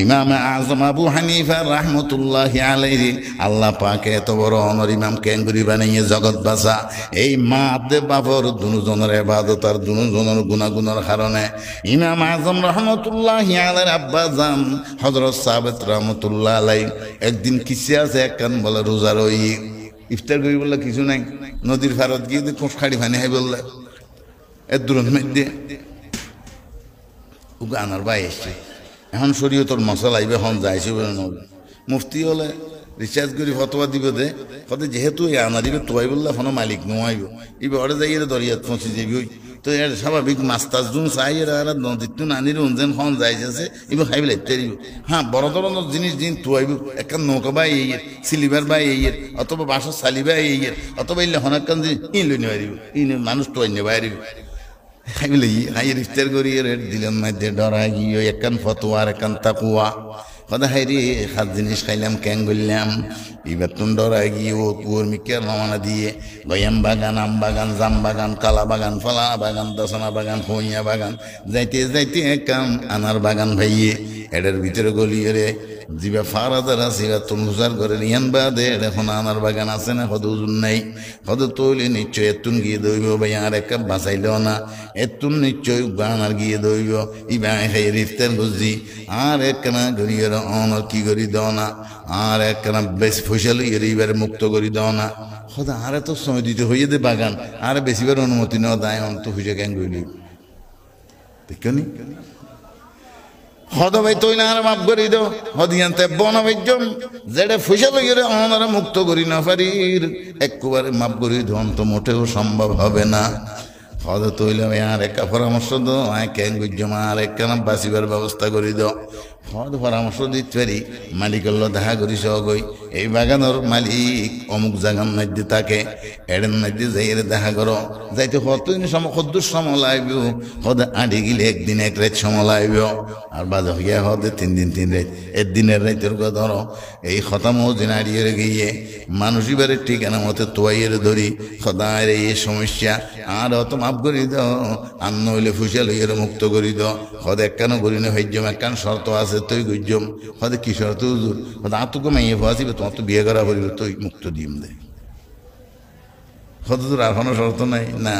ইমাম আজম আবু হানিফা রাহমাতুল্লাহি আলাইহি আল্লাহ পাকে এত বড় অনর ইমাম কেঙ্গুরি বানাইয়ে জগৎ বাসা এই মা দে বাবর দুজনের ইবাদত আর দুজনের গুনাহগুনের কারণে ইমাম আজম রাহমাতুল্লাহি আলাইহির আব্বা জান হযরত সাবিত রাহমাতুল্লাহ আলাইহি একদিন কিসে আছে একখান বলে রোজা রই ইফতার করি বললে কিছু নাই নদীর ফারত গিয়ে কোষ খাড়ি ফানি হাই বললে এর দূরের মধ্যে আনার ভাই এসছে এখন শরীয়তর মশলা আইবে হন যাইছে মুফতি হলে রিচার্জ করে ফতোয়া দিব দে কত যেহেতু এই আনা দিবে তোয়াই বললে কোনো মালিক নোয়াইব ইবে অরে যাই দরিয়াত পৌঁছে যাবি ওই তো এর স্বাভাবিক মাস্টার জুন চাই এরা আর নদীর তো নানির উনজেন হন যাইছে ইবে খাইবে লাগতে দিব হ্যাঁ বড় ধরনের জিনিস দিন তোয়াইব একটা নৌকা বাই এই সিলিভার বাই এই অথবা বাঁশের সালি বাই এই অথবা ইলে হনাক্কান যে ইন লই নেওয়া দিব ইন মানুষ তোয়াই নেওয়া দিব খাইলে হাইয়ের ইফতার করি রেট দিলেন মধ্যে ডরা গিয়ে একান ফতোয়া আর একান তাকুয়া কথা হাইরে সাত জিনিস খাইলাম ক্যাং করলাম এবার তুন ডরা গিয়ে ও কুয়োর মিকের রওনা দিয়ে গয়াম বাগান আম বাগান জাম বাগান কালা বাগান ফলা বাগান দশনা বাগান হইয়া বাগান যাইতে যাইতে একান আনার বাগান ভাইয়ে এটার ভিতরে গলিয়ে রে জিবা ফারাদার আছে তুন হুজার করে নিয়ান বাদে এখন আনার বাগান আছে না কত ওজন নাই কত তৈলি নিশ্চয় এতুন গিয়ে দইব ভাই আর এক কাপ বাঁচাইলেও না এতুন নিশ্চয় বানার গিয়ে দইব ই বাই খাই ইফতার গুজি আর একখানা গড়িয়ে অনর কি করি দাও না আর একখানা বেশ ফসল এবার মুক্ত করি দাও না সদা আর এত সময় দিতে হইয়ে দে বাগান আর বেশিবার অনুমতি নেওয়া দায় অন্ত হুজে ক্যাং গইলি দেখনি হদ ভাই তুই না আর মাফ করি দাও হদিয়ান্তে বনবেজম যেটা ফসল গেলে অনারা মুক্ত করি না পারির একবারে মাফ করি ধন তো মোটেও সম্ভব হবে না হদ তৈলে আর একটা পরামর্শ দো আয় ক্যাং গুজম আর একখানা বাঁচিবার ব্যবস্থা করি দাও হদ পরামর্শ দিতে পারি মালিকের দেখা করি সগই এই বাগানের মালিক অমুক জায়গার মধ্যে থাকে এডের মধ্যে যাই দেখা করো যাইতে কতদিন সময় কদ্দুর সময় লাগবে হদে আড়ি গেলে একদিন এক রাত সময় লাগবে আর বাজে হইয়া হদে 3 দিন 3 রাত একদিনের রাতের কথা ধরো এই খতামও দিন আড়িয়ে গিয়ে মানুষ এবারে ঠিকানা মতো তোয়াইয়ের ধরি খদায়ের এই সমস্যা আর অত মাফ করি দাও আর নইলে ফুসিয়াল হইয়ের মুক্ত করি দাও হদ একখানো করি না হইজম একখান শর্ত আছে তুই গুজম হদে কি শর্ত হুজুর হদে আতুকে মাইয়ে ফাঁসিবে তোমার তো বিয়ে করা করিবে তুই মুক্ত দিম দে হদ তোর আর কোনো শর্ত নাই না